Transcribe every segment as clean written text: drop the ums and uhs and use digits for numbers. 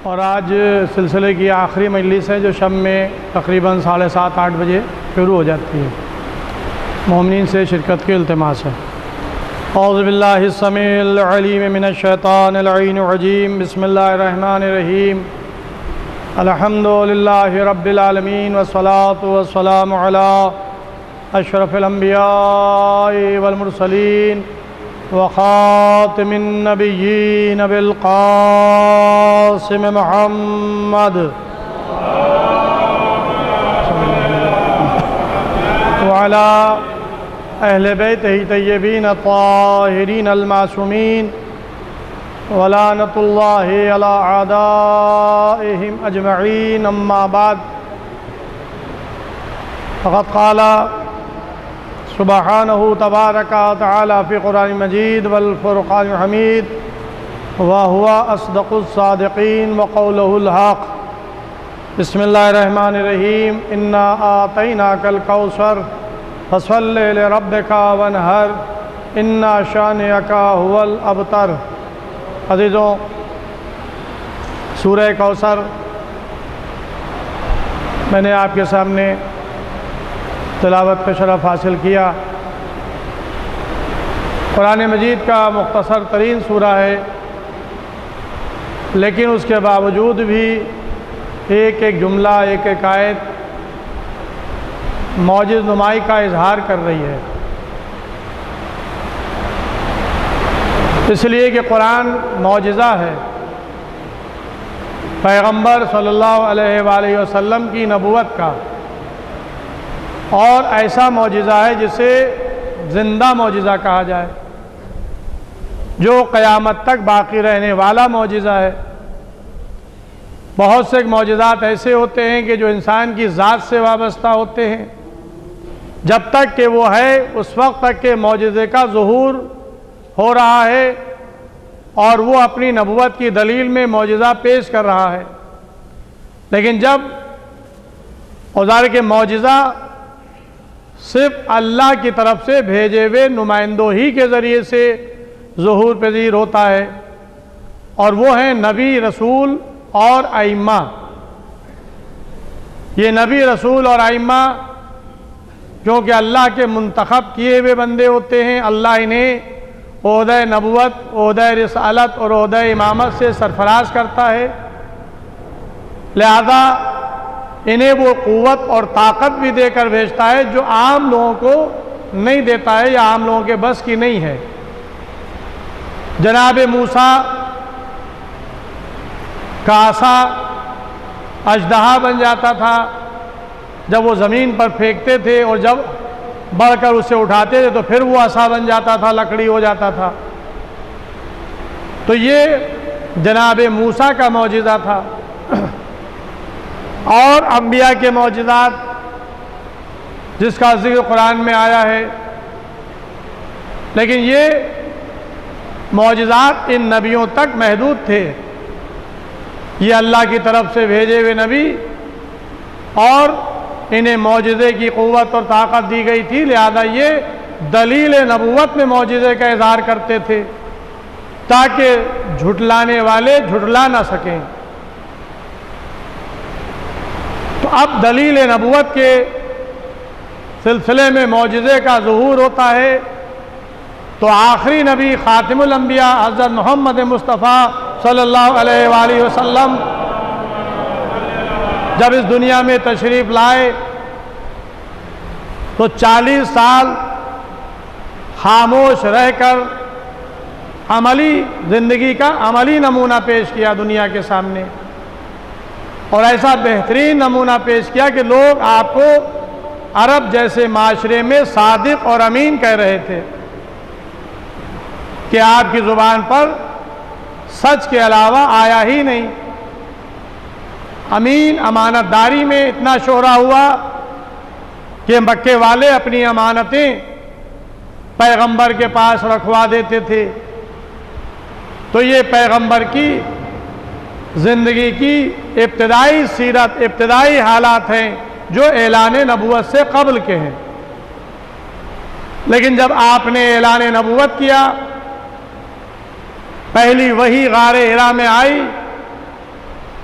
اور آج سلسلے کی آخری مجلس ہے جو شب میں تقریباً 7:30-8 بجے شروع ہو جاتی ہے۔ مومنین سے شرکت کی التماس ہے۔ اعوذ باللہ السمیع العلیم من الشیطان اللعین الرجیم، بسم اللہ الرحمن الرحیم، الحمد للہ رب العالمین والصلاة والسلام علی اشرف الانبیاء والمرسلین وخاتم النبیین بالقاسم محمد وعلی اہل بیتہ طیبین الطاہرین المعصومین ولعنۃ اللہ علی اعدائہم اجمعین، اما بعد فقد قال سبحانہ تبارک و تعالی فی قرآن مجید والفرقان الحمید وہو اصدق الصادقین وقولہ الحق۔ بسم اللہ الرحمن الرحیم، انا آتیناک الکوثر فصل لربک وانحر ان شانئک ھو الابتر۔ عزیزوں، سورہ کوثر میں نے آپ کے سامنے تلاوت کا شرف حاصل کیا۔ قرآن مجید کا مختصر ترین سورہ ہے، لیکن اس کے باوجود بھی ایک ایک جملہ، ایک ایک آیت معجز نمائی کا اظہار کر رہی ہے، اس لیے کہ قرآن معجزہ ہے۔ پیغمبر صلی اللہ علیہ وآلہ وسلم کی نبوت کا، اور ایسا معجزہ ہے جسے زندہ معجزہ کہا جائے، جو قیامت تک باقی رہنے والا معجزہ ہے۔ بہت سے معجزات ایسے ہوتے ہیں کہ جو انسان کی ذات سے وابستہ ہوتے ہیں، جب تک کہ وہ ہے اس وقت تک کہ معجزے کا ظہور ہو رہا ہے اور وہ اپنی نبوت کی دلیل میں معجزہ پیش کر رہا ہے۔ لیکن جب ظاہر کہ معجزہ صرف اللہ کی طرف سے بھیجے ہوئے نمائندوں ہی کے ذریعے سے ظہور پذیر ہوتا ہے، اور وہ ہیں نبی، رسول اور ائمہ۔ یہ نبی، رسول اور ائمہ کیونکہ اللہ کے منتخب کیے ہوئے بندے ہوتے ہیں، اللہ انہیں عہدہ نبوت، عہدہ رسالت اور عہدہ امامت سے سرفراز کرتا ہے، لہذا انہیں وہ قوت اور طاقت بھی دے کر بھیجتا ہے جو عام لوگوں کو نہیں دیتا ہے یا عام لوگوں کے بس کی نہیں ہے۔ جناب موسیٰ کا عصا اژدہا بن جاتا تھا جب وہ زمین پر پھینکتے تھے، اور جب بڑھ کر اسے اٹھاتے تھے تو پھر وہ عصا بن جاتا تھا، لکڑی ہو جاتا تھا۔ تو یہ جناب موسیٰ کا معجزہ تھا۔ اور انبیاء کے معجزات جس کا ذکر قرآن میں آیا ہے، لیکن یہ معجزات ان نبیوں تک محدود تھے۔ یہ اللہ کی طرف سے بھیجے ہوئے نبی، اور انہیں معجزے کی قوت اور طاقت دی گئی تھی، لہذا یہ دلیل نبوت میں معجزے کا اظہار کرتے تھے تاکہ جھٹلانے والے جھٹلا نہ سکیں۔ تو اب دلیل نبوت کے سلسلے میں معجزے کا ظہور ہوتا ہے، تو آخری نبی خاتم الانبیاء حضرت محمد مصطفیٰ صلی اللہ علیہ وآلہ وسلم جب اس دنیا میں تشریف لائے تو 40 سال خاموش رہ کر عملی زندگی کا عملی نمونہ پیش کیا دنیا کے سامنے، اور ایسا بہترین نمونہ پیش کیا کہ لوگ آپ کو عرب جیسے معاشرے میں صادق اور امین کہہ رہے تھے کہ آپ کی زبان پر سچ کے علاوہ آیا ہی نہیں۔ امین، امانت داری میں اتنا شہرہ ہوا کہ مکے والے اپنی امانتیں پیغمبر کے پاس رکھوا دیتے تھے۔ تو یہ پیغمبر کی زندگی کی ابتدائی سیرت، ابتدائی حالات ہیں جو اعلان نبوت سے قبل کے ہیں۔ لیکن جب آپ نے اعلان نبوت کیا، پہلی وحی غار حرا میں آئی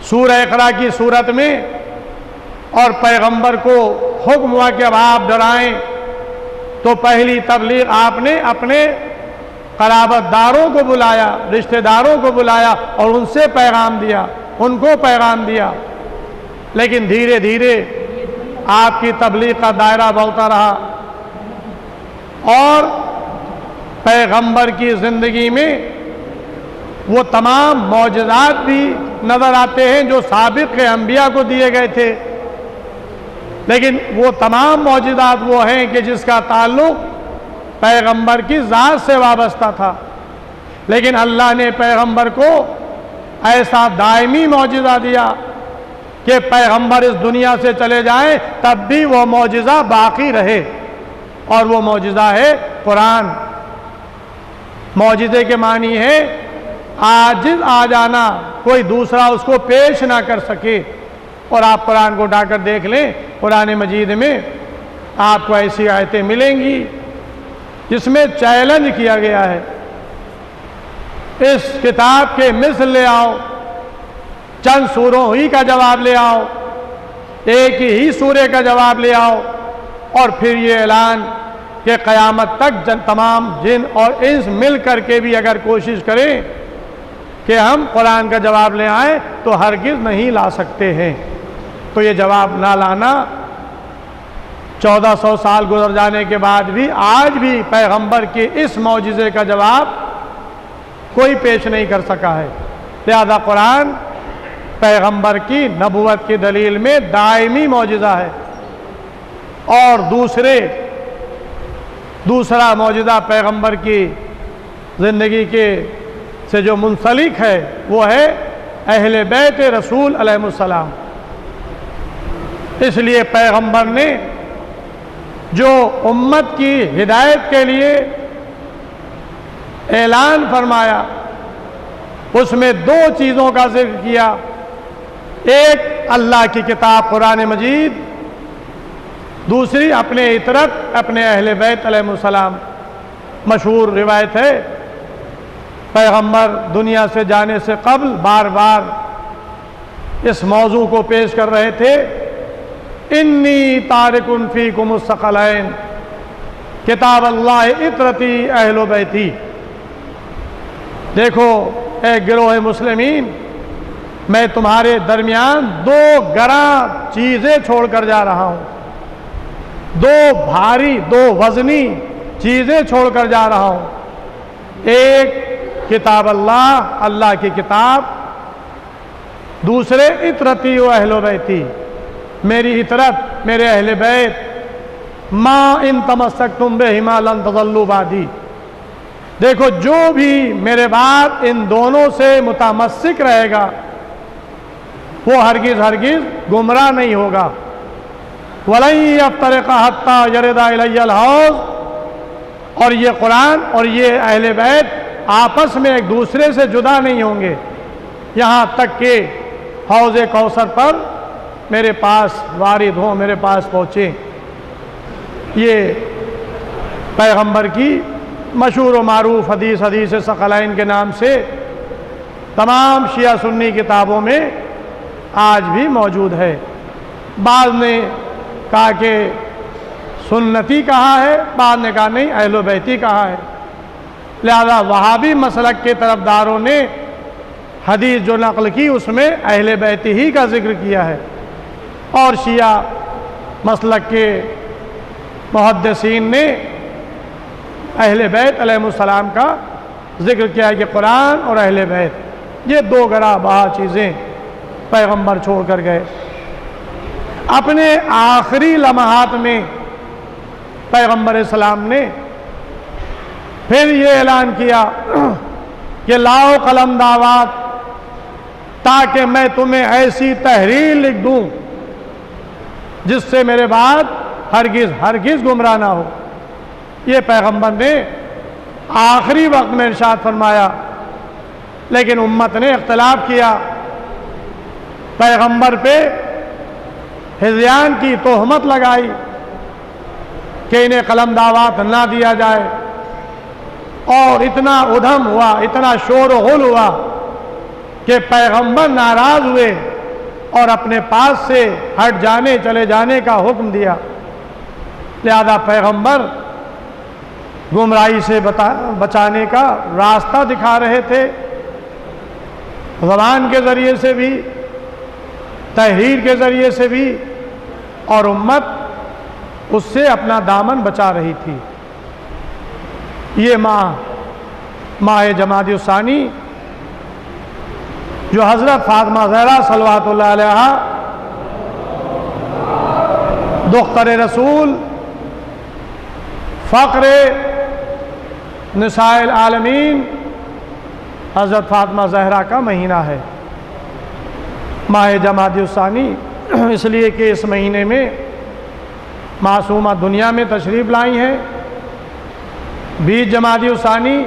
سورہ اقرا کی صورت میں، اور پیغمبر کو حکم ہوا کہ اب آپ ڈرائیں، تو پہلی تبلیغ آپ نے اپنے قرابت داروں کو بلایا، رشتہ داروں کو بلایا اور ان سے پیغام دیا، ان کو پیغام دیا۔ لیکن دھیرے دھیرے آپ کی تبلیغ کا دائرہ بڑھتا رہا، اور پیغمبر کی زندگی میں وہ تمام معجزات بھی نظر آتے ہیں جو سابق کے انبیاء کو دیے گئے تھے، لیکن وہ تمام معجزات وہ ہیں کہ جس کا تعلق پیغمبر کی ذات سے وابستہ تھا، لیکن اللہ نے پیغمبر کو ایسا دائمی معجزہ دیا کہ پیغمبر اس دنیا سے چلے جائیں تب بھی وہ معجزہ باقی رہے، اور وہ معجزہ ہے قرآن۔ معجزے کے معنی ہے عاجز آ جانا، کوئی دوسرا اس کو پیش نہ کر سکے۔ اور آپ قرآن کو اٹھا کر دیکھ لیں، قرآن مجید میں آپ کو ایسی آیتیں ملیں گی جس میں چیلنج کیا گیا ہے، اس کتاب کے مثل لے آؤ، چند سوروں ہی کا جواب لے آؤ، ایک ہی سورے کا جواب لے آؤ، اور پھر یہ اعلان کہ قیامت تک تمام جن اور انس مل کر کے بھی اگر کوشش کریں کہ ہم قرآن کا جواب لے آئیں تو ہرگز نہیں لا سکتے ہیں۔ تو یہ جواب نہ لانا 1400 سال گزر جانے کے بعد بھی آج بھی پیغمبر کے اس معجزے کا جواب کوئی پیش نہیں کر سکا ہے۔ لہذا قرآن پیغمبر کی نبوت کی دلیل میں دائمی معجزہ ہے، اور دوسرا معجزہ پیغمبر کی زندگی کے سے جو منسلک ہے وہ ہے اہل بیت رسول علیہ السلام۔ اس لیے پیغمبر نے جو امت کی ہدایت کے لیے اعلان فرمایا اس میں دو چیزوں کا ذکر کیا، ایک اللہ کی کتاب قرآن مجید، دوسری اپنے اطرت اپنے اہل بیت علیہ السلام۔ مشہور روایت ہے پیغمبر دنیا سے جانے سے قبل بار بار اس موضوع کو پیش کر رہے تھے، انی تارک فیکم الثقلین کتاب اللہ اطرتی اہل بیتی۔ دیکھو اے گروہ مسلمین، میں تمہارے درمیان دو گراں چیزیں چھوڑ کر جا رہا ہوں، دو بھاری دو وزنی چیزیں چھوڑ کر جا رہا ہوں، ایک کتاب اللہ، اللہ کی کتاب، دوسرے اطرتی و اہل بیتی، میری اطرت، میرے اہل بیت، ما ان تمسکتم بہما لن تضلوا بعدی۔ دیکھو جو بھی میرے بعد ان دونوں سے متمسک رہے گا وہ ہرگز گمراہ نہیں ہوگا۔ وَلَن يَفْتَرِقَ حَتَّى يَرِدَ إِلَيَّ الْحَوْض، اور یہ قرآن اور یہ اہل بیت آپس میں ایک دوسرے سے جدا نہیں ہوں گے یہاں تک کہ حوض کوثر پر میرے پاس وارد ہوں، میرے پاس پہنچیں۔ یہ پیغمبر کی مشہور و معروف حدیث ثقلین کے نام سے تمام شیعہ سنی کتابوں میں آج بھی موجود ہے۔ بعض نے کہا کہ سنتی کہا ہے، بعض نے کہا نہیں اہل بیتی کہا ہے۔ لہذا وہابی مسلک کے طرفداروں نے حدیث جو نقل کی اس میں اہل بیتی ہی کا ذکر کیا ہے، اور شیعہ مسلک کے محدثین نے اہل بیت علیہ السلام کا ذکر کیا ہے کہ قرآن اور اہل بیت یہ دو گراں بہا چیزیں پیغمبر چھوڑ کر گئے۔ اپنے آخری لمحات میں پیغمبر اسلام نے پھر یہ اعلان کیا کہ لاؤ قلم دعوات تاکہ میں تمہیں ایسی تحریر لکھ دوں جس سے میرے بعد ہرگز گمراہ نہ ہو۔ یہ پیغمبر نے آخری وقت میں ارشاد فرمایا، لیکن امت نے اختلاف کیا، پیغمبر پہ ہذیان کی تہمت لگائی کہ انہیں قلم دعوات نہ دیا جائے، اور اتنا ادھم ہوا، اتنا شور و غل ہوا کہ پیغمبر ناراض ہوئے اور اپنے پاس سے ہٹ جانے چلے جانے کا حکم دیا۔ لہذا پیغمبر گمراہی سے بچانے کا راستہ دکھا رہے تھے، زبان کے ذریعے سے بھی، تحریر کے ذریعے سے بھی، اور امت اس سے اپنا دامن بچا رہی تھی۔ یہ ماہ جمادی الثانی جو حضرت فاطمہ زہرا صلوات اللہ علیہا دختر رسول فخر نساء العالمین حضرت فاطمہ زہرا کا مہینہ ہے، ماہ جمادی الثانی، اس لیے کہ اس مہینے میں معصومہ دنیا میں تشریف لائی ہیں۔ 20 جمادی الثانی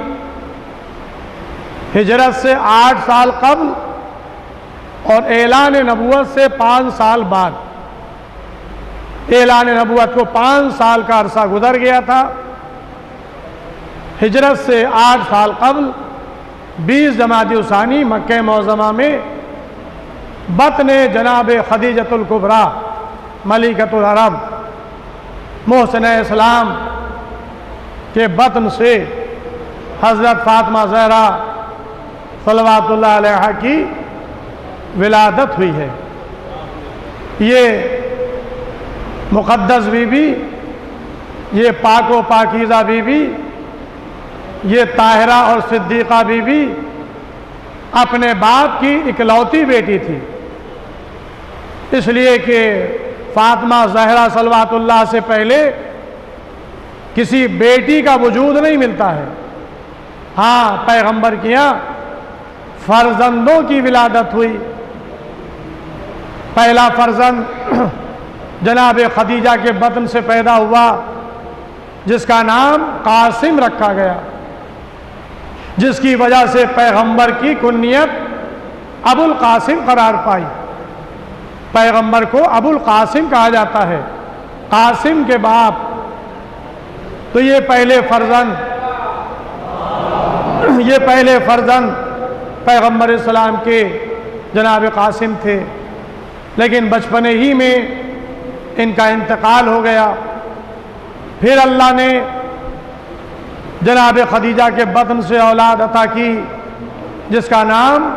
ہجرت سے 8 سال قبل اور اعلان نبوت سے 5 سال بعد، اعلان نبوت کو 5 سال کا عرصہ گزر گیا تھا، ہجرت سے 8 سال قبل 20 جمادی الثانی مکہ معظمہ میں بطن جناب خدیجۃ الکبریٰ ملکۃ العرب محسنہ اسلام کے بطن سے حضرت فاطمہ زہرا صلوات اللہ علیہا کی ولادت ہوئی ہے۔ یہ مقدس بی بی، یہ پاک و پاکیزہ بی بی، یہ طاہرہ اور صدیقہ بی بی اپنے باپ کی اکلوتی بیٹی تھی، اس لیے کہ فاطمہ زہرا صلوات اللہ سے پہلے کسی بیٹی کا وجود نہیں ملتا ہے۔ ہاں، پیغمبر کے یہاں فرزندوں کی ولادت ہوئی۔ پہلا فرزند جناب خدیجہ کے بطن سے پیدا ہوا، جس کا نام قاسم رکھا گیا، جس کی وجہ سے پیغمبر کی کنیت ابو القاسم قرار پائی۔ پیغمبر کو ابو القاسم کہا جاتا ہے، قاسم کے باپ۔ تو یہ پہلے فرزند پیغمبر اسلام کے جناب قاسم تھے، لیکن بچپنے ہی میں ان کا انتقال ہو گیا۔ پھر اللہ نے جناب خدیجہ کے بطن سے اولاد عطا کی، جس کا نام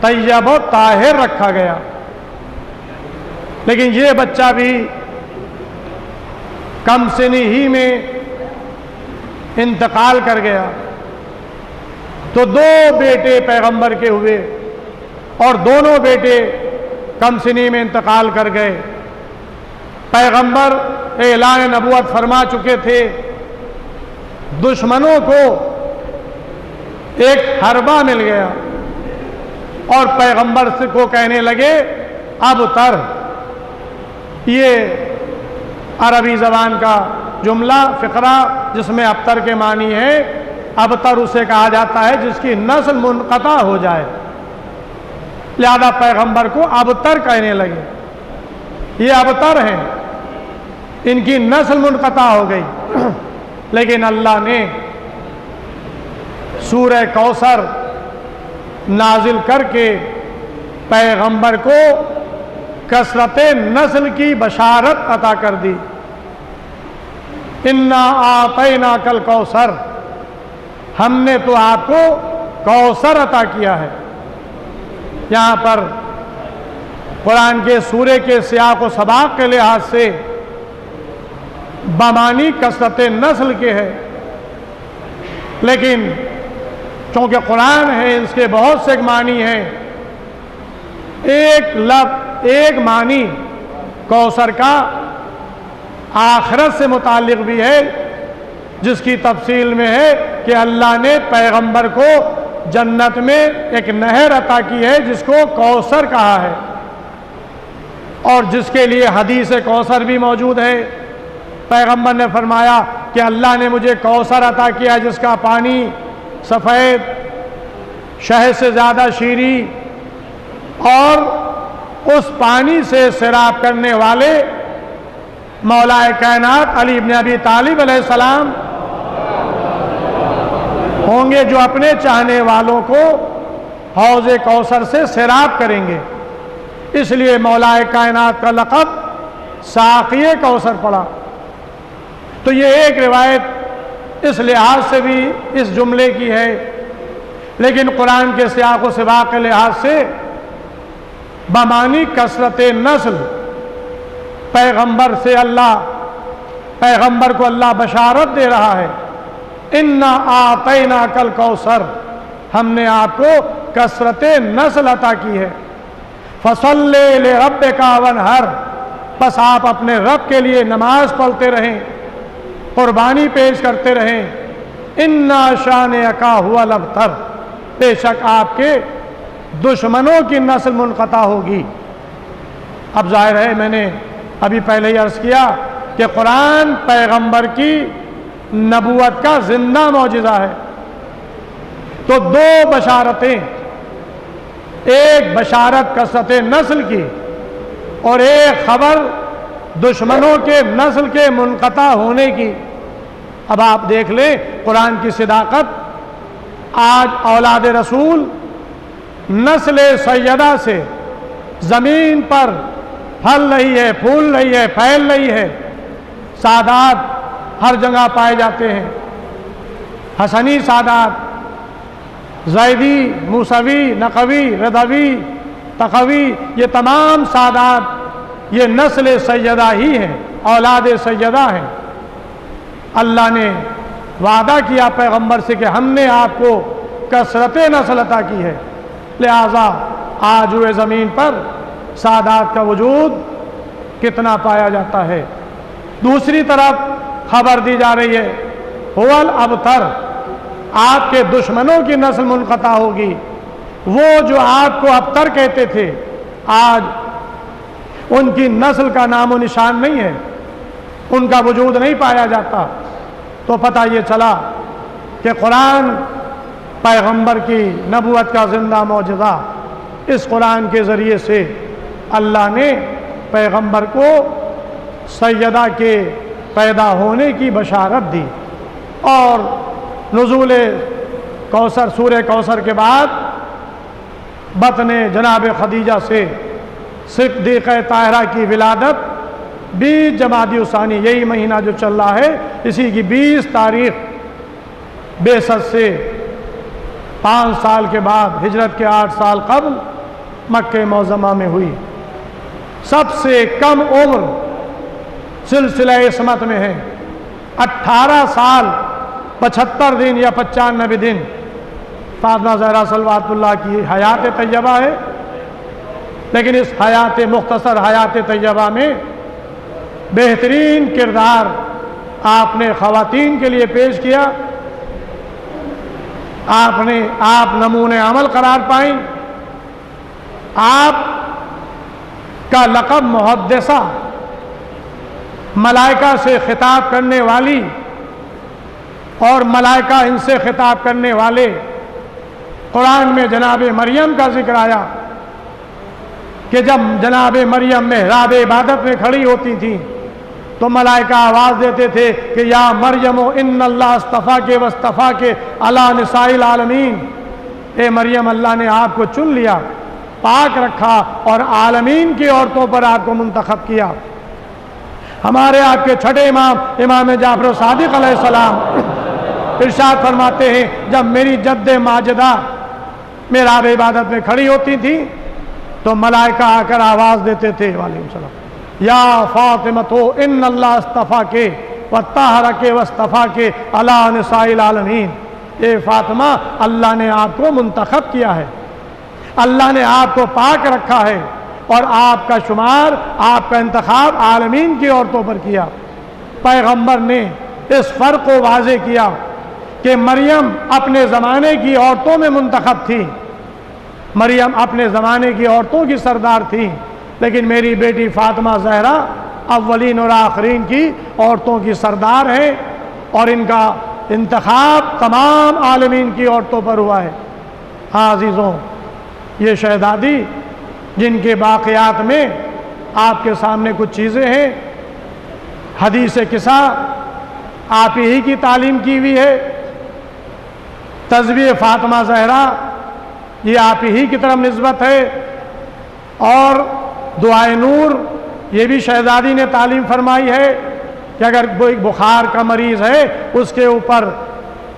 طیب و طاہر رکھا گیا، لیکن یہ بچہ بھی کم سنی ہی میں انتقال کر گیا۔ تو 2 بیٹے پیغمبر کے ہوئے، اور دونوں بیٹے کم سنی میں انتقال کر گئے۔ پیغمبر اعلان نبوت فرما چکے تھے، دشمنوں کو ایک حربہ مل گیا، اور پیغمبر کو کہنے لگے ابتر۔ یہ عربی زبان کا جملہ فقرہ جس میں ابتر کے معنی ہے، ابتر اسے کہا جاتا ہے جس کی نسل منقطع ہو جائے، لہذا پیغمبر کو ابتر کہنے لگے۔ یہ ابتر ہیں، ان کی نسل منقطع ہو گئی۔ لیکن اللہ نے سورہ کوثر نازل کر کے پیغمبر کو کثرت نسل کی بشارت عطا کر دی۔ انا اعطیناک الکوثر، ہم نے تو آپ کو کوثر عطا کیا ہے۔ یہاں پر قرآن کے سورے کے سیاق و سباق کے لحاظ سے بمانی کثرت نسل کے ہے، لیکن چونکہ قرآن ہے اس کے بہت سے معنی ہیں۔ ایک معنی کوثر کا آخرت سے متعلق بھی ہے، جس کی تفصیل میں ہے کہ اللہ نے پیغمبر کو جنت میں ایک نہر عطا کی ہے جس کو کوثر کہا ہے، اور جس کے لیے حدیث کوثر بھی موجود ہے۔ پیغمبر نے فرمایا کہ اللہ نے مجھے کوثر عطا کیا جس کا پانی سفید، شہد سے زیادہ شیریں، اور اس پانی سے سیراب کرنے والے مولا کائنات علی بن ابی طالب علیہ السلام ہوں گے، جو اپنے چاہنے والوں کو حوض کوثر سے سیراب کریں گے۔ اس لیے مولائے کائنات کا لقب ساقی کوثر پڑا۔ تو یہ ایک روایت اس لحاظ سے بھی اس جملے کی ہے، لیکن قرآن کے سیاق و سباق کے لحاظ سے بمانی کثرت نسل پیغمبر کو اللہ بشارت دے رہا ہے، انا اعطیناک الکوثر، ہم نے آپ کو کثرت نسل عطا کی ہے، فصلی لربک وانحر، بس آپ اپنے رب کے لیے نماز پڑھتے رہیں، قربانی پیش کرتے رہیں، انا شانئک ھو الابتر، بے شک آپ کے دشمنوں کی نسل منقطع ہوگی۔ اب ظاہر ہے، میں نے ابھی پہلے ہی عرض کیا کہ قرآن پیغمبر کی نبوت کا زندہ معجزہ ہے، تو دو بشارتیں، ایک بشارت کثرت نسل کی اور ایک خبر دشمنوں کے نسل کے منقطع ہونے کی۔ اب آپ دیکھ لیں قرآن کی صداقت، آج اولاد رسول نسل سیدہ سے زمین پر پھل رہی ہے، پھول رہی ہے، پھیل رہی ہے، سادات ہر جگہ پائے جاتے ہیں، حسنی سادات، زیدی، موسوی، نقوی، رضوی، تقوی، یہ تمام سادات یہ نسل سیدہ ہی ہیں، اولاد سیدہ ہیں۔ اللہ نے وعدہ کیا پیغمبر سے کہ ہم نے آپ کو کثرت نسل عطا کی ہے، لہذا آج ہوئے زمین پر سادات کا وجود کتنا پایا جاتا ہے۔ دوسری طرف خبر دی جا رہی ہے، ھو الابتر، آپ کے دشمنوں کی نسل منقطع ہوگی، وہ جو آپ کو ابتر کہتے تھے آج ان کی نسل کا نام و نشان نہیں ہے، ان کا وجود نہیں پایا جاتا۔ تو پتہ یہ چلا کہ قرآن پیغمبر کی نبوت کا زندہ معجزہ، اس قرآن کے ذریعے سے اللہ نے پیغمبر کو سیدہ کے پیدا ہونے کی بشارت دی، اور نزول کوثر، سورہ کوثر کے بعد بطن جناب خدیجہ سے صدیقہ طاہرہ کی ولادت 20 جمادی الثانی، یہی مہینہ جو چل رہا ہے، اسی کی 20 تاریخ بعثت سے 5 سال کے بعد، ہجرت کے 8 سال قبل مکہ معظمہ میں ہوئی۔ سب سے کم عمر سلسلہ عصمت میں ہے، 18 سال 75 دن یا 95 دن فاطمہ زہرا صلوات اللہ کی حیات طیبہ ہے، لیکن اس حیات مختصر حیات طیبہ میں بہترین کردار آپ نے خواتین کے لیے پیش کیا، آپ نمونِ عمل قرار پائیں۔ آپ کا لقب محدثہ، ملائکہ سے خطاب کرنے والی، اور ملائکہ ان سے خطاب کرنے والے، قرآن میں جناب مریم کا ذکر آیا کہ جب جناب مریم محراب عبادت میں کھڑی ہوتی تھیں تو ملائکہ آواز دیتے تھے کہ یا مریم ان اللہ اصطفاک واصطفاک علی نساء العالمین، اے مریم اللہ نے آپ کو چن لیا، پاک رکھا اور عالمین کی عورتوں پر آپ کو منتخب کیا۔ ہمارے آپ کے چھٹے امام جعفر صادق علیہ السلام ارشاد فرماتے ہیں، جب میری جد ماجدہ محراب عبادت میں کھڑی ہوتی تھی تو ملائکہ آ کر آواز دیتے تھے، وعلیکم السلام، یا فاطمہ ان اللہ اصطفاک وطہرک واصطفاک علی نساء العالمین، اے فاطمہ اللہ نے آپ کو منتخب کیا ہے، اللہ نے آپ کو پاک رکھا ہے، اور آپ کا شمار، آپ کا انتخاب عالمین کی عورتوں پر کیا۔ پیغمبر نے اس فرق کو واضح کیا کہ مریم اپنے زمانے کی عورتوں میں منتخب تھی، مریم اپنے زمانے کی عورتوں کی سردار تھی، لیکن میری بیٹی فاطمہ زہرا اولین اور آخرین کی عورتوں کی سردار ہیں، اور ان کا انتخاب تمام عالمین کی عورتوں پر ہوا ہے۔ ہاں عزیزوں، یہ شہزادی جن کے باقیات میں آپ کے سامنے کچھ چیزیں ہیں، حدیث قصہ آپ ہی کی تعلیم کی ہوئی ہے، تذبیح فاطمہ زہرا یہ آپ ہی کی طرف نسبت ہے، اور دعائے نور، یہ بھی شہزادی نے تعلیم فرمائی ہے کہ اگر کوئی بخار کا مریض ہے اس کے اوپر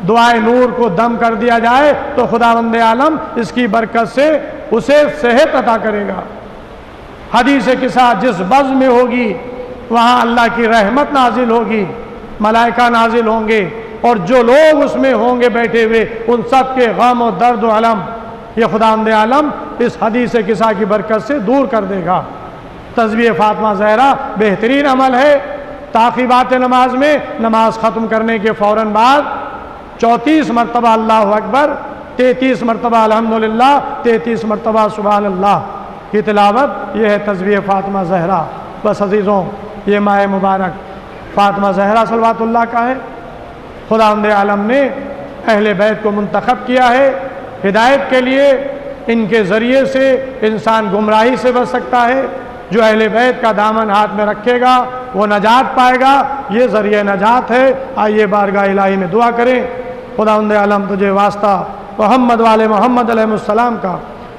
دعائے نور کو دم کر دیا جائے تو خداوند عالم اس کی برکت سے اسے صحت عطا کرے گا۔ حدیث کے ساتھ جس بز میں ہوگی وہاں اللہ کی رحمت نازل ہوگی، ملائکہ نازل ہوں گے، اور جو لوگ اس میں ہوں گے بیٹھے ہوئے ان سب کے غم و درد و علم یہ خداوند عالم اس حدیث قصہ کی برکت سے دور کر دے گا۔ تسبیح فاطمہ زہرا بہترین عمل ہے۔ تعقیبات نماز میں نماز ختم کرنے کے فوراً بعد 34 مرتبہ اللہ اکبر، 33 مرتبہ الحمدللہ، 33 مرتبہ سبحان اللہ کی تلاوت، یہ ہے تسبیح فاطمہ زہرا۔ بس عزیزوں، یہ ماہ مبارک فاطمہ زہرا صلوات اللہ کا ہے۔ خداوند عالم نے اہل بیت کو منتخب کیا ہے ہدایت کے لیے، ان کے ذریعے سے انسان گمراہی سے بچ سکتا ہے۔ جو اہل بیت کا دامن ہاتھ میں رکھے گا وہ نجات پائے گا، یہ ذریعہ نجات ہے۔ آئیے بارگاہ الہی میں دعا کریں۔ خداوند عالم تجھے واسطہ محمد والے محمد علیہ السلام کا،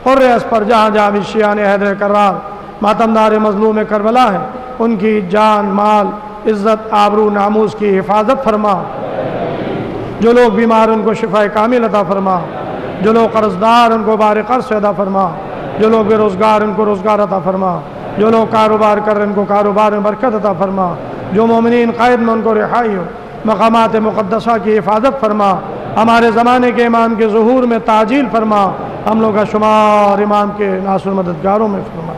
حر اسپر جہاں جہاں بھی شیعان حیدر کرار ماتمدار مظلوم کربلا ہیں، ان کی جان مال عزت آبرو ناموس کی حفاظت فرما۔ جو لوگ بیمار ان کو شفاء کامل عطا فرما، جو لوگ قرضدار ان کو بار قرض سے ادا فرما، جو لوگ بے روزگار ان کو روزگار عطا فرما، جو لوگ کاروبار کر رہے ہیں ان کو کاروبار میں برکت عطا فرما، جو مومنین قید میں ان کو رہائی ہو، مقامات مقدسہ کی حفاظت فرما، ہمارے زمانے کے امام کے ظہور میں تعجیل فرما، ہم لوگ کا شمار امام کے ناصر مددگاروں میں فرما۔